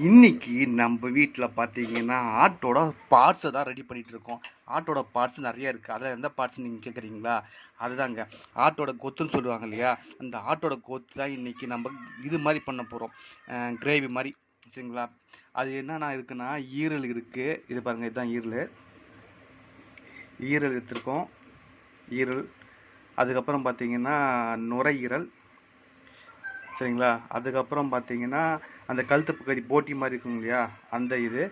இன்னைக்கு நம்ம வீட்டில் பார்த்தீங்கன்னா ஆட்டோட பார்ட்ஸை தான் ரெடி பண்ணிகிட்டு இருக்கோம். ஆட்டோட பார்ட்ஸ் நிறைய இருக்குது. அதில் எந்த பார்ட்ஸ் நீங்கள் கேட்குறீங்களா? அதுதாங்க ஆட்டோட கொத்துன்னு சொல்லுவாங்க இல்லையா? அந்த ஆட்டோட கொத்து தான் இன்றைக்கி நம்ம இது மாதிரி பண்ண போகிறோம். கிரேவி மாதிரி, சரிங்களா? அது என்னென்ன இருக்குன்னா, ஈரல் இருக்குது. இது பாருங்கள், இதுதான் ஈரல். ஈரல் எடுத்துருக்கோம். ஈரல், அதுக்கப்புறம் பார்த்தீங்கன்னா நுரையீரல், சரிங்களா? அதுக்கப்புறம் பார்த்தீங்கன்னா அந்த கழுத்து பகுதி போட்டி மாதிரி இருக்குங்க இல்லையா, அந்த இது.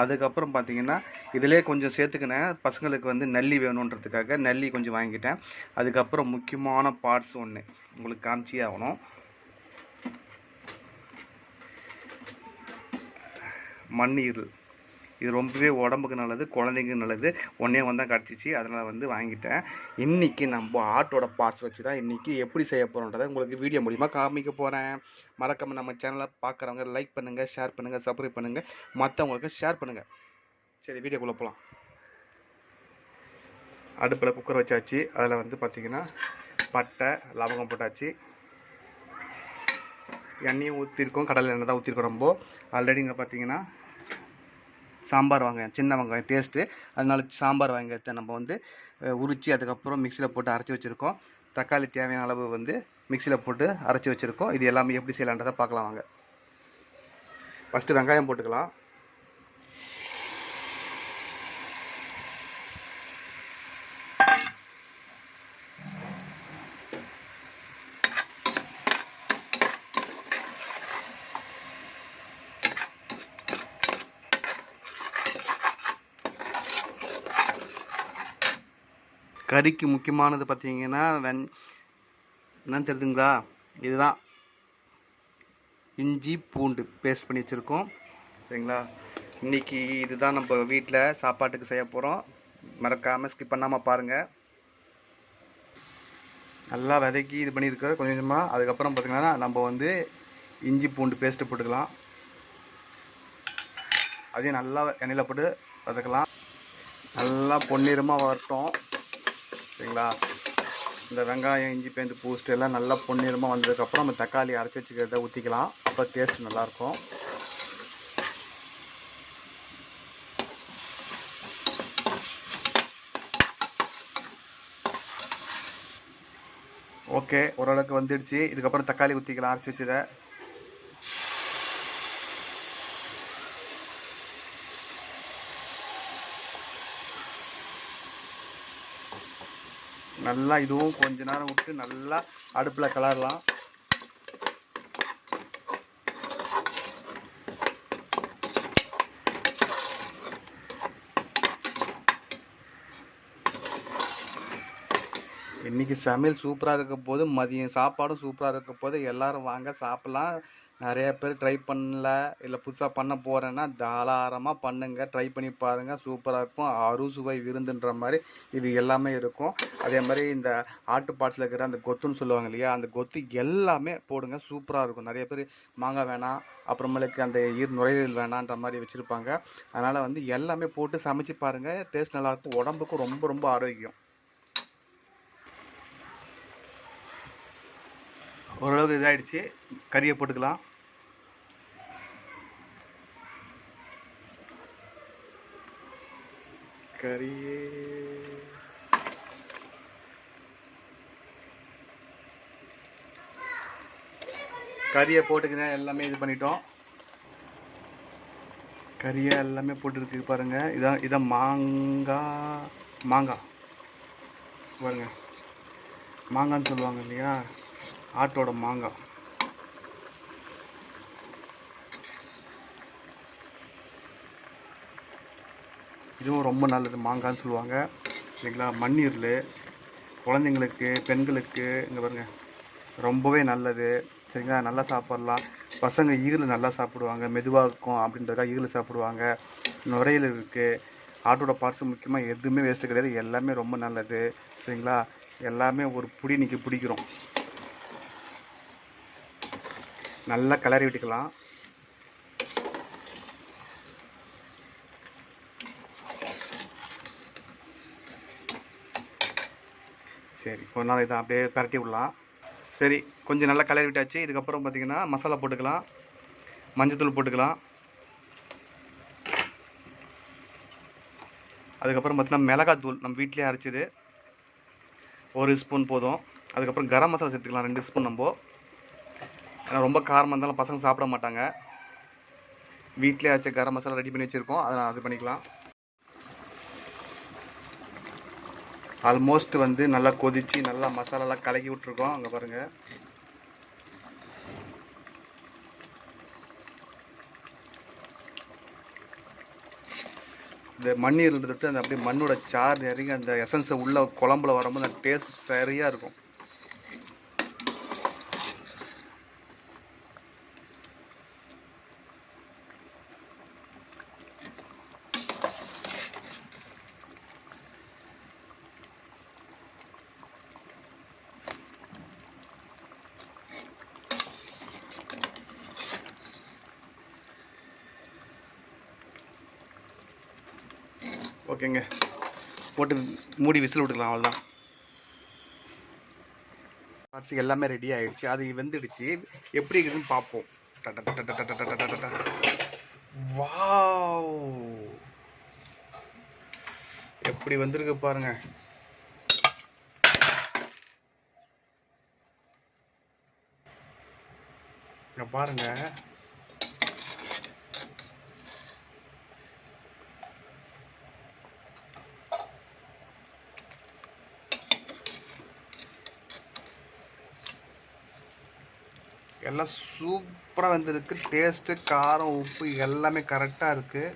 அதுக்கப்புறம் பார்த்தீங்கன்னா இதிலே கொஞ்சம் சேர்த்துக்கினேன், பசங்களுக்கு வந்து நல்லி வேணுன்றதுக்காக நல்லி கொஞ்சம் வாங்கிட்டேன். அதுக்கப்புறம் முக்கியமான பார்ட்ஸ் ஒன்று உங்களுக்கு காமிச்சியே ஆகணும். மண்ணீரல். இது ரொம்பவே உடம்புக்கு நல்லது, குழந்தைங்க நல்லது. ஒன்றே வந்தால் கிடச்சிச்சு, அதனால் வந்து வாங்கிட்டேன். இன்றைக்கி நம்ம ஆட்டோட பார்ட்ஸ் வச்சு தான் இன்றைக்கி எப்படி செய்ய போகிறோன்றதை உங்களுக்கு வீடியோ மூலிமா காமிக்க போகிறேன். மறக்காமல் நம்ம சேனலை பார்க்குறவங்க லைக் பண்ணுங்கள், ஷேர் பண்ணுங்கள், சப்ஸ்கிரைப் பண்ணுங்கள், மற்றவங்களுக்கு ஷேர் பண்ணுங்கள். சரி, வீடியோக்குள்ளே போகலாம். அடுப்பில் குக்கர் வச்சாச்சு. அதில் வந்து பார்த்திங்கன்னா பட்டை லவங்கம் போட்டாச்சு. எண்ணெயும் ஊற்றிருக்கோம், கடலை எண்ணெய் தான் ஊற்றிருக்கோம். ரொம்ப ஆல்ரெடி இங்கே பார்த்திங்கன்னா சாம்பார் வெங்காயம், சின்ன வெங்காயம் டேஸ்ட்டு, அதனால சாம்பார் வெங்காயத்தை நம்ம வந்து உரித்து அதுக்கப்புறம் மிக்சியில் போட்டு அரைச்சி வச்சுருக்கோம். தக்காளி தேவையான அளவு வந்து மிக்சியில் போட்டு அரைச்சி வச்சுருக்கோம். இது எல்லாமே எப்படி செய்யலான்றதை பார்க்கலாம் வாங்க. ஃபஸ்ட்டு வெங்காயம் போட்டுக்கலாம். கறிக்கு முக்கியமானது பார்த்தீங்கன்னா என்னன்னு தெரியுதுங்களா? இதுதான் இஞ்சி பூண்டு பேஸ்ட் பண்ணி வச்சுருக்கோம், சரிங்களா? இன்றைக்கி இதுதான் நம்ம வீட்டில் சாப்பாட்டுக்கு செய்ய போகிறோம். மறக்காமல் ஸ்கிப் பண்ணாமல் பாருங்கள். நல்லா வதக்கி இது பண்ணியிருக்க கொஞ்சம் கொஞ்சமாக. அதுக்கப்புறம் பார்த்திங்கன்னா நம்ம வந்து இஞ்சி பூண்டு பேஸ்ட்டு போட்டுக்கலாம். அதையும் நல்லா எண்ணெயில் போட்டு வதக்கலாம். நல்லா பொன்னிறமாக வரட்டும், சரிங்களா? இந்த வெங்காயம் இஞ்சி பேந்து பூஸ்ட்டு எல்லாம் நல்லா பொன்னிறமாக வந்ததுக்கப்புறம் நம்ம தக்காளி அரைச்சி வச்சுக்கிறத ஊற்றிக்கலாம். அப்போ டேஸ்ட் நல்லாயிருக்கும். ஓகே, ஓரளவுக்கு வந்துடுச்சு. இதுக்கப்புறம் தக்காளி ஊற்றிக்கலாம் அரைச்சி வச்சதை. நல்லா இதுவும் கொஞ்ச நேரம் விட்டு நல்லா அடுப்பில் கிளறலாம். இன்றைக்கி சமையல் சூப்பராக இருக்க போது, மதியம் சாப்பாடும் சூப்பராக இருக்க போது. எல்லோரும் வாங்க சாப்பிட்லாம். நிறைய பேர் ட்ரை பண்ணல, இல்லை புதுசாக பண்ண போகிறேன்னா தாராளமாக பண்ணுங்கள், ட்ரை பண்ணி பாருங்கள். சூப்பராக இருக்கும். அறுசுவை விருந்துன்ற மாதிரி இது எல்லாமே இருக்கும். அதே மாதிரி இந்த ஆட்டு பார்ட்ஸில் இருக்கிற அந்த கொத்துன்னு சொல்லுவாங்க இல்லையா, அந்த கொத்து எல்லாமே போடுங்க, சூப்பராக இருக்கும். நிறைய பேர் மாங்காய் வேணாம், அப்புறமேலுக்கு அந்த நுரையீரல் வேணான்ற மாதிரி வச்சுருப்பாங்க. அதனால் வந்து எல்லாமே போட்டு சமைச்சு பாருங்கள், டேஸ்ட் நல்லாயிருக்கும். உடம்புக்கும் ரொம்ப ரொம்ப ஆரோக்கியம். ஓரளவுக்கு இதாகிடுச்சு, கறியை போட்டுக்கலாம். கறியை போட்டுக்கினேன், எல்லாமே இது பண்ணிட்டோம். கறியை எல்லாமே போட்டுருக்கு பாருங்கள். இதான் மாங்காய் பாருங்க, மாங்கான்னு சொல்லுவாங்க இல்லையா, ஆட்டோட மாங்காய். இதுவும் ரொம்ப நல்லது, மாங்கான்னு சொல்லுவாங்க, சரிங்களா? மண்ணீரல் குழந்தைங்களுக்கு, பெண்களுக்கு இங்கே பாருங்கள் ரொம்பவே நல்லது, சரிங்களா? நல்லா சாப்பிட்லாம். பசங்க ஈரல் நல்லா சாப்பிடுவாங்க, மெதுவாக இருக்கும் அப்படின்றதுக்காக ஈரல் சாப்பிடுவாங்க. நுரையீரல் இருக்குது. ஆட்டோட பார்ட்ஸ் முக்கியமாக எதுவுமே வேஸ்ட்டு கிடையாது, எல்லாமே ரொம்ப நல்லது, சரிங்களா? எல்லாமே ஒரு புடி இன்றைக்கி பிடிக்கிறோம். நல்லா கிளறி விட்டுக்கலாம். சரி, ஒரு நாள் இதை அப்படியே பரட்டி விடலாம். சரி, கொஞ்சம் நல்லா கிளறி விட்டாச்சு. இதுக்கப்புறம் பார்த்திங்கன்னா மசாலா போட்டுக்கலாம். மஞ்சத்தூள் போட்டுக்கலாம், அதுக்கப்புறம் பார்த்தீங்கன்னா மிளகாத்தூள் நம்ம வீட்டிலே அரைச்சிது 1 ஸ்பூன் போதும். அதுக்கப்புறம் கரம் மசாலா சேர்த்துக்கலாம் 2 ஸ்பூன். நம்ம ஏன்னா ரொம்ப காரமாக இருந்தாலும் பசங்க சாப்பிட மாட்டாங்க. வீட்டிலே அரைச்ச கரம் மசாலா ரெடி பண்ணி வச்சுருக்கோம், அதை நான் அது பண்ணிக்கலாம். ஆல்மோஸ்ட் வந்து நல்லா கொதித்து நல்லா மசாலாலாம் கலக்கி விட்ருக்கோம். அங்கே பாருங்கள். இந்த மண்ணீர் இருந்துட்டு அந்த அப்படியே மண்ணோட சார் இறங்கி அந்த எசன்ஸை உள்ள குழம்புல வரும்போது அந்த டேஸ்ட் சரியாக இருக்கும். ஓகேங்க, போட்டு மூடி விசில் விட்டுக்கலாம். அவ்வளோதான். பார்ட்ஸ் எல்லாமே ரெடி ஆகிடுச்சு. அது வெந்துடுச்சு. எப்படி இருக்குதுன்னு பார்ப்போம். வாவ், எப்படி வந்திருக்கு பாருங்க. இங்க பாருங்க. எல்லாம் சூப்பராக வந்திருக்கு. டேஸ்ட்டு, காரம், உப்பு எல்லாமே கரெக்டாக இருக்குது.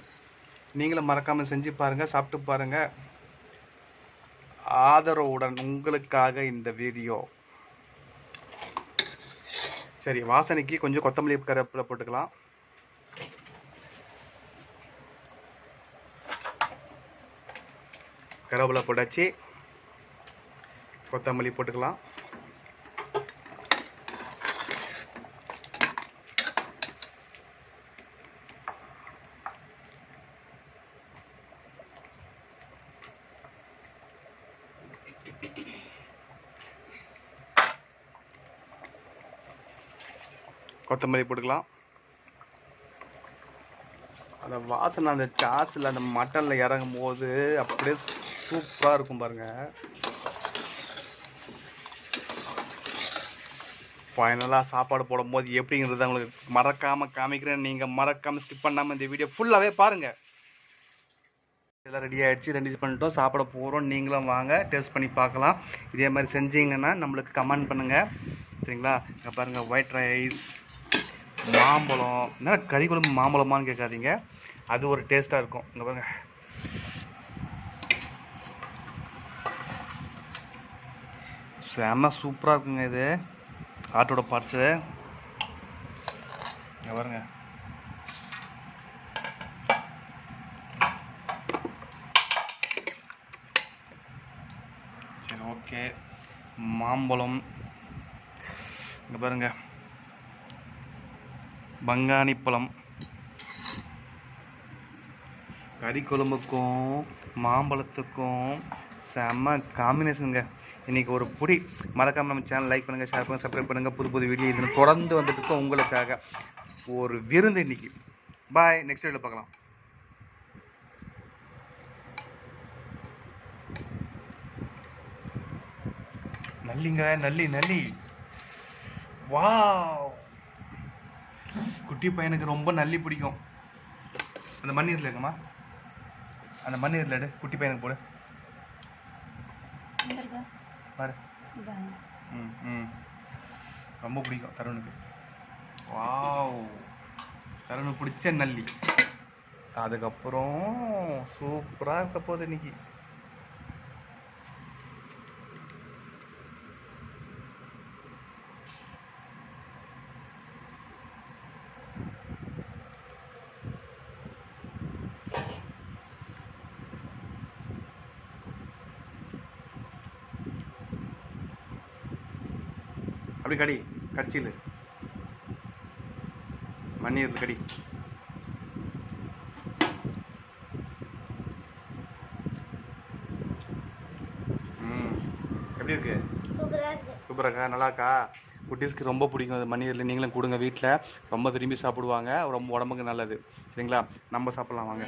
நீங்களும் மறக்காமல் செஞ்சு பாருங்கள், சாப்பிட்டு பாருங்கள். ஆதரவுடன் உங்களுக்காக இந்த வீடியோ. சரி, வாசனைக்கு கொஞ்சம் கொத்தமல்லி கருவேப்பிலை போட்டுக்கலாம். கருவேப்பிலை போட்டாச்சு, கொத்தமல்லி போட்டுக்கலாம். கொத்தமல்லி போட்டுக்கலாம். அந்த வாசனை அந்த சாஸில் அந்த மட்டனில் இறங்கும் போது அப்படியே சூப்பராக இருக்கும் பாருங்கள். ஃபைனலாக சாப்பாடு போடும்போது எப்படிங்கிறத உங்களுக்கு மறக்காமல் காமிக்கிறேன். நீங்கள் மறக்காமல் ஸ்கிப் பண்ணாமல் இந்த வீடியோ ஃபுல்லாகவே பாருங்கள். எல்லாம் ரெடி ஆகிடுச்சு, ரெடி பண்ணிட்டோம், சாப்பிட போகிறோம். நீங்களும் வாங்க, டேஸ்ட் பண்ணி பார்க்கலாம். இதே மாதிரி செஞ்சீங்கன்னா நம்மளுக்கு கமெண்ட் பண்ணுங்கள், சரிங்களா? இங்கே பாருங்கள், ஒயிட் ரைஸ், மாம்பழம். என்ன கறி குழம்பு மாம்பழமானு கேட்காதீங்க, அது ஒரு டேஸ்ட்டாக இருக்கும். இங்கே பாருங்க, செம்ம சூப்பராக இருக்குங்க. இது ஆட்டோட பார்ட்ஸு. இங்கே பாருங்க, சரி ஓகே. மாம்பழம், இங்கே பாருங்க, பங்கானி பழம். கறி குழம்புக்கும் மாம்பழத்துக்கும் செம்ம காம்பினேஷனுங்க. இன்றைக்கி ஒரு புடி. மறக்காமல் நம்ம சேனல் லைக் பண்ணுங்கள், ஷேர் பண்ணுங்கள், சப்ஸ்கிரைப் பண்ணுங்கள். புது புது வீடியோ இது தொடர்ந்து வந்துட்டு இருக்கோம் உங்களுக்காக. ஒரு விருந்து இன்னைக்கு. பாய், நெக்ஸ்ட் வீடியோவில் பார்க்கலாம். நல்லிங்க, நல்லி நல்லி. வாவ், குட்டி பையனுக்கு ரொம்ப நல்லி பிடிக்கும். அந்த மண்ணீரில் இருக்குமா, அந்த மண்ணீரில் எடு, குட்டி பையனுக்கு போடு பாரு. ரொம்ப பிடிக்கும் தருணுக்கு. வாவ், தருணுக்கு பிடிச்ச நல்லி. அதுக்கப்புறம் சூப்பராக இருக்க போகுது இன்னைக்கு. அப்படி கடி, கடிச்சில் மண்ணீரில் கடி. எப்படி இருக்கு? சூப்பராக்கா, நல்லாக்கா. குட்டீஸ்க்கு ரொம்ப பிடிக்கும் அது மண்ணீரில். நீங்களும் கொடுங்க, வீட்டில் ரொம்ப விரும்பி சாப்பிடுவாங்க. ரொம்ப உடம்புக்கு நல்லது, சரிங்களா? நம்ம சாப்பிட்லாம் வாங்க.